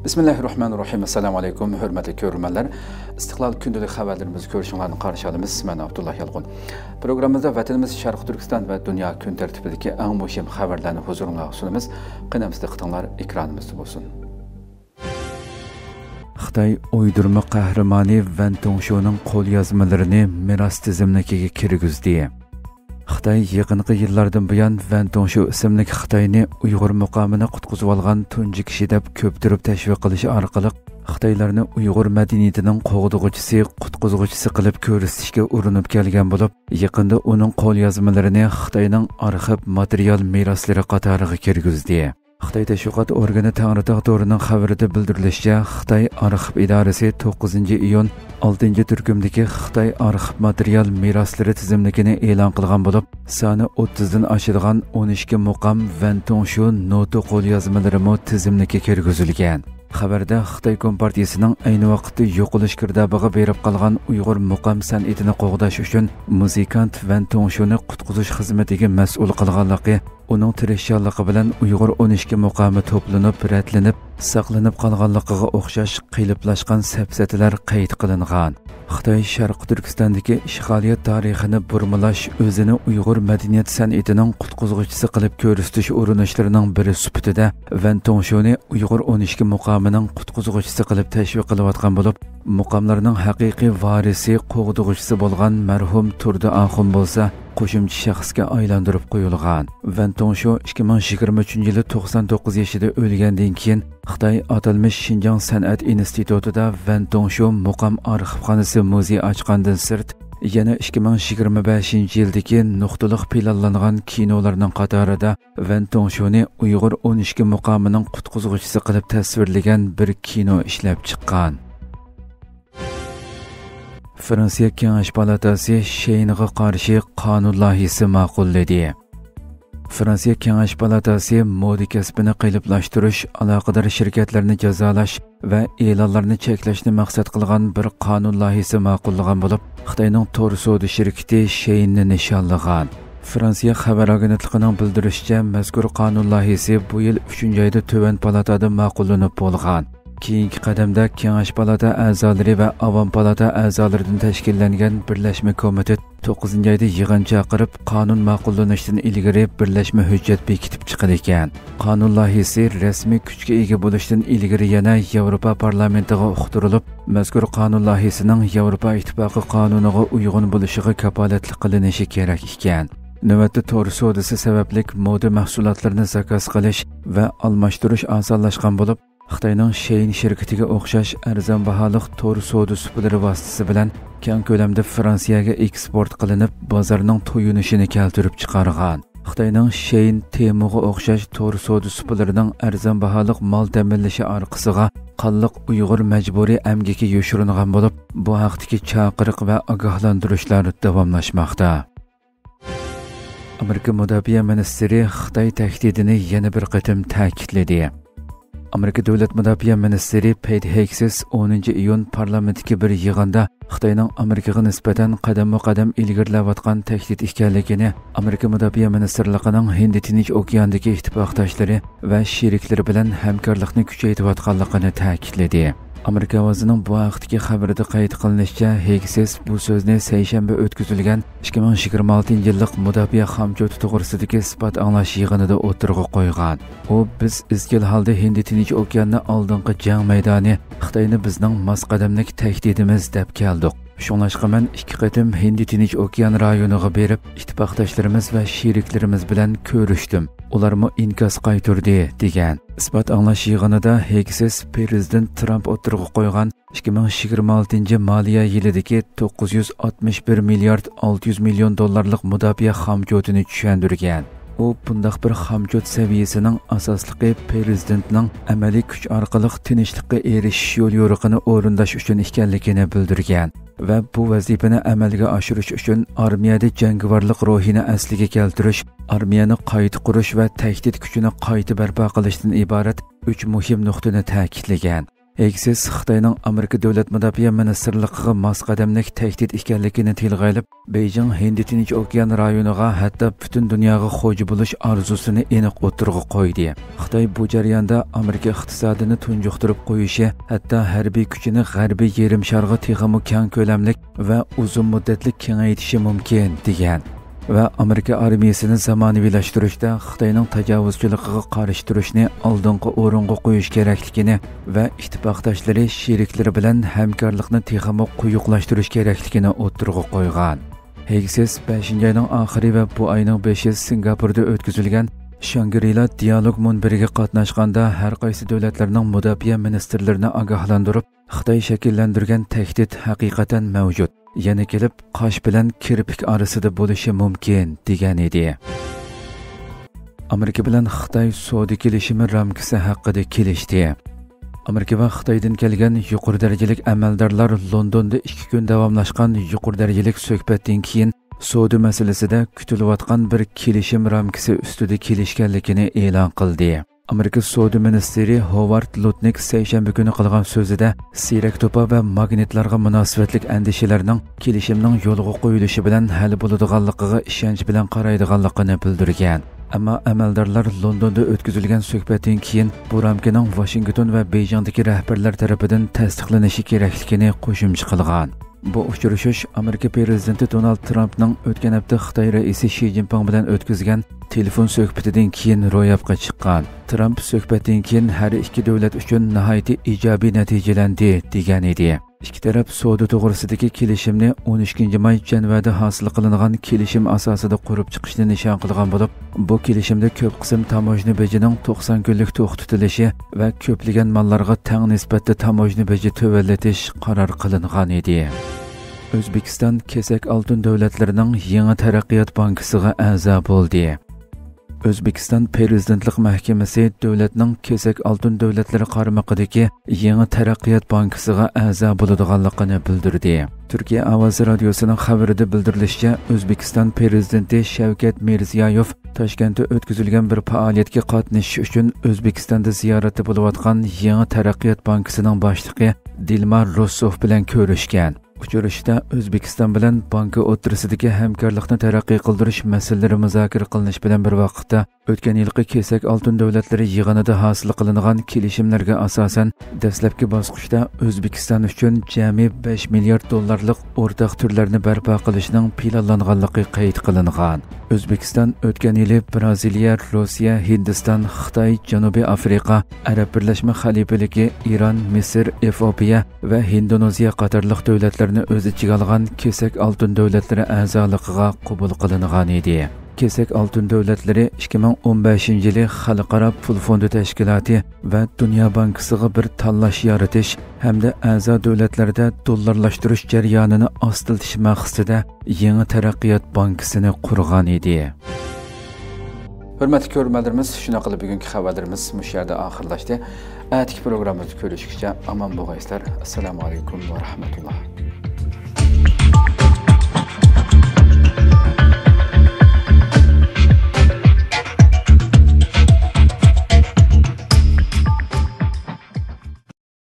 Bismillahirrahmanirrahim. Assalamu alaykum. Hürmetli görürmenler. İstiklal gündəlik xəbərlərimizi görüşünlərini qarşı alımız. Mən Abdullah Yalğun. Programımızda vətənimiz Şərq Türkistan və dünya gün tərtibindəki ən mühim xəbərlərini huzuruna sunumuz. Qınamızda qıtanlar ekranımızda olsun. Xitay uydurma qəhrəmanı Van Tongshuo'nun qo'lyozmalarini miras tizimligiga kirgizdi. Xitay yaqinqi yillardan buyon Van Tongshuo ismli Xitoyni Uyg'ur muqomini qutqizib olgan tunji kishi deb ko'ptirib tashviq qilish orqali Xitoylarni Uyg'ur madaniyatining qo'g'dug'uchisi, qutqizuvchisi qilib ko'rsatishga urinib kelgan bo'lib, yaqinda uning qo'lyozmalarini Xitoyning arxiv material meroslari qatoriga kirgizdi. Xitoy tashviqot organi Tangritog' to'rining xabarida bildirilishicha, Xitoy arxiv idorasi 9-iyun 6-turkumdagi Xitoy arxiv material meroslari tizimligini e'lon qilgan bo'lib, soni 30 dan oshadigan 12 muqom Van Tongshuo notu qo'lyozmalari tizimlikka kirgizilgan. Xabarda Xitoy Kompartiyasining ayni vaqtda yo'qolish girdobiga berib qolgan Uyg'ur muqom san'atini qo'g'dash uchun muzikant Van Tongshuoni qutqizish xizmatiga mas'ul qilganligi, uning tirishchanligi bilan Uyg'ur 12 muqomi to'planib, ratlanib, saqlanib qolganligiga o'xshash qiyliplashgan safsatalar qayd qilingan. Xitoy Sharq Turkistondagi ishg'oliyat tarixini burmalash, o'zini Uyg'ur madaniyat san'atining qutqizuvchisi qilib ko'rsatish urinishlarining biri sifatida Van Tongshuoni Uyg'ur 12 muqomining qutqizuvchisi qilib tashviq qilayotgan bo'lib, muqomlarning haqiqiy varisi, qo'g'dug'uchisi bo'lgan marhum Turdi Axun bo'lsa, qo'shimcha shaxsga aylantirib qo'yilgan. Van Tongshuo 2023-yili 99 yoshida o'lgandan keyin Xitoy atalmish Xinjiang san'at institutida Van Tongshuo muqom arxivxonasi muzey ochgandan sirt, yana 2025-yildagi nuqtaliq planlangan kinolarning qatorida Van Tongshuoni Uyg'ur 12 muqomining qutqizuvchisi qilib tasvirlagan bir kino ishlab chiqqan. Fransiya Kengash palatasi Sheynga qarshi qonun loyihasi ma'qulladi. Fransiya Kengash palatasi moda kasbini qiyinlashtirish, aloqador shirkatlarni jazolash va e'lonlarni cheklashni maqsad qilgan bir qonun loyihasi ma'qullagan bo'lib, Xitoyning to'r savdo shirkati Sheynni nishonlagan. Fransiya xabar agentligining bildirishicha, mazkur qonun loyihasi bu yil 3-oyda Tuvan palatada ma'qullanib bo'lgan. Keyingi qadamda Kengash palata a'zolari va Avom palata a'zolaridan tashkillangan birlashma komitet 9-oyda yig'in chaqirib, qonun ma'qullanishidan ilgari birlashma hujjat bekitib chiqadi ekan. Qonun loyihasi rasmiy kuchga ega bo'lishdan ilgari yana Yevropa parlamentiga uqtirilib, mazkur qonun loyihasining Yevropa ittifoqi qonuniga uyg'un bo'lishiga kafolatli qilinishi kerak ekan. Navbatda to'r savdosi sababli moda mahsulotlarini zakaz qilish va almashtirish osonlashgan bo'lib, Xitoyning Shein shirkatiga o'xshash arzon baholiq to'r savdo suplari vositasi bilan keng ko'lamda Fransiyaga eksport qilinib, bozorning to'yinishini keltirib chiqargan. Xitoyning Shein Temuga o'xshash to'r savdo suplarining arzon baholiq mol ta'minlashi orqasiga qanliq Uyg'ur majburiy amgaki yoshiringan bo'lib, bu haqdagi chaqiriq va ogohlantirishlar davomlashmoqda. Amerika Mudofaa ministri Xitoy tahdidini yana bir qatim ta'kidladi. Amerika Davlat Mudofaa ministri Pete Hegseth 10-iyun parlamentdagi bir yig'inda Xitoyning Amerikaga nisbatan qadam-qadam ilgarilayotgan tahdid ekanligini, Amerika Mudofaa ministrligining Hind-Tinch okeandagi ittifoqdoshlari va sheriklari bilan hamkorlikni kuchaytirayotganligini ta'kidladi. Amerika ovozining bu haqdagi xabarida qayd qilinishicha, Hegseth bu so'zni seshanba o'tkazilgan 2026-yillik mudofaa xomchoti to'g'risidagi isbot anglash yig'inida o'tirg'a qo'ygan. U biz izchil holda Hind-Tinch okeanni oldingi jang maydoni, Xitoyni bizning masqadamlik tahdidimiz deb keldik. Shunlashqa men 2 qatim Hind-Tinch okean rayoniga berib, ittifoqdoshlarimiz va sheriklarimiz bilan ko'rishdim. Ularmi inkos qaytirdi degan. Isbot anglash yig'inida Hegseth Prezident Trump o'tirg'a qo'ygan 2026 moliya yilidagi 961 milliard 600 million dollarlik mudofaa xomchotini tushuntirgan. U bundaq bir xomchot saviyasining asosligi prezidentning amaliy kuch orqali tinchlikka erishish yo'l yo'riqini o'rinlash uchun ekanligini bildirgan va bu vazifani amalga oshirish uchun armiyada jangovarlik ruhini asliga keltirish, armiyani qayta qurish va tahdid kuchini qayta barpo qilishdan iborat 3 muhim nuqtani ta'kidlagan. Heyksiz Xitoyning Amerika Davlat Mudofaa Ministrligiga mos qadamlik tahdid ekanligini tilga olib, Beijing Hind Tinch okean rayoniga hatto butun dunyoga xo'ja bo'lish orzusini aniq o'tirg'i qo'ydi. Xitoy bu jarayonda Amerika iqtisodini tunjuqtirib qo'yishi, hatto harbiy kuchini g'arbiy yarim sharga texmo keng ko'lamlik va uzun muddatli kengaytirishi mumkin degan. Va Amerika armiyasini zamonaviylashtirishda Xitoyning tajovuzchiligiga qarshi turishni oldingi o'ringa qo'yish kerakligini va ittifoqdoshlari sheriklari bilan hamkorlikni texmo quyuqlashtirish kerakligini o'tirg'i qo'ygan. Heyksiz 5-oyning oxiri va bu oyning 5-i Singapurda o'tkazilgan Shangri-La dialog munbiriga qatnashganda har qaysi davlatlarning mudofaa ministrlarini ogohlantirib, Xitoy shakllantirgan tahdid haqiqatan mavjud. Yana kelib qosh bilan kirpik orasida bo'lishi mumkin degan edi. Amerika bilan Xitoy savdo kelishimi ramkasi haqida kelishdi. Amerika va Xitoydan kelgan yuqori darajali amaldorlar Londonda 2 kun davomlashgan yuqori darajali suhbatdan keyin savdo masalasida kutilayotgan bir kelishim ramkasi ustida kelishganligini e'lon qildi. Amerika savdo ministri Howard Lutnick seshanba kuni qilgan so'zida siyrak to'pa va magnitlarga munosabatlik andishalarning kelishimning yo'lga qo'yilishi bilan hal bo'ladiganligiga ishonch bilan qaraydiganligini bildirgan. Ammo amaldorlar Londonda o'tkazilgan suhbatdan keyin bu ramkaning Washington va Beijingdagi rahbarlar tomonidan tasdiqlanishi kerakligini qo'shimcha qilgan. Bu uchrashuv Amerika prezidenti Donald Trumpning o'tgan hafta Xitoy raisi Xi Jinping bilan o'tkazgan telefon suhbatidan keyin ro'yobga chiqqan. Trump suhbatdan keyin har ikki davlat uchun nihoyatda ijobiy natijalandi degan edi. Ikki taraf savdo to'g'risidagi kelishimni 13-may Janvada hosil qilingan kelishim asosida qurib chiqishni nishon qilgan bo'lib, bu kelishimda ko'p qism tamojna bejining 90 kunlik to'xtatilishi va ko'plagan mallarga teng nisbatda tamojna beji tuvallatish qaror qilingan edi. O'zbekiston kesak oltin davlatlarining yangi taraqqiyot bankasiga a'zo bo'ldi. O'zbekiston Prezidentlik Mahkamasi davlatning kesak oltin davlatlari qaramog'idagi yangi taraqqiyot bankasiga a'zo bo'ladiganligini bildirdi. Turkiya Ovoz radiosining xabarida bildirilishicha, O'zbekiston Prezidenti Shavkat Mirziyoyev Toshkentda o'tkazilgan bir faoliyatga qatnashish uchun O'zbekistonda ziyoratda bo'layotgan yangi taraqqiyot bankasining boshlig'i Dilmar Rossov bilan ko'rishgan. Uchrashuvda O'zbekiston bilan banka o'rtasidagi hamkorlikni taraqqiy qildirish masalalari muzokara qilinish bilan bir vaqtda o'tgan yilgi kesak oltin davlatlari yig'inida hosil qilingan kelishimlarga asosan dastlabki bosqichda O'zbekiston uchun jami 5 milliard dollarlik o'rtaq turlarni barpo qilishning planlanganligi qayd qilingan. O'zbekiston o'tgan yili Braziliya, Rossiya, Hindiston, Xitoy, Janubiy Afrika, Arab Birlashma Xalifaligi, Iran, Misr, Efiopiya va Indoneziya qatorliq davlatlarni o'z ichiga olgan kesak oltin davlatlari a'zoligiga qabul qilingan edi. Kesak oltin davlatlari 2015-yili Xalqaro pul fondi tashkiloti va Dunyo bankasiga bir tanlash yaratish hamda a'zo davlatlarda dollarlashtirish jarayonini ostiltish maqsadida yangi taraqqiyot bankasini qurgan edi. Hurmatli ko'ruvchilarimiz, shuna qilib bugungi xabarlarimiz mush yerda oxirlashdi. Atigi programmamizni ko'rishguncha omon bo'linglar. Assalomu alaykum va rahmatulloh.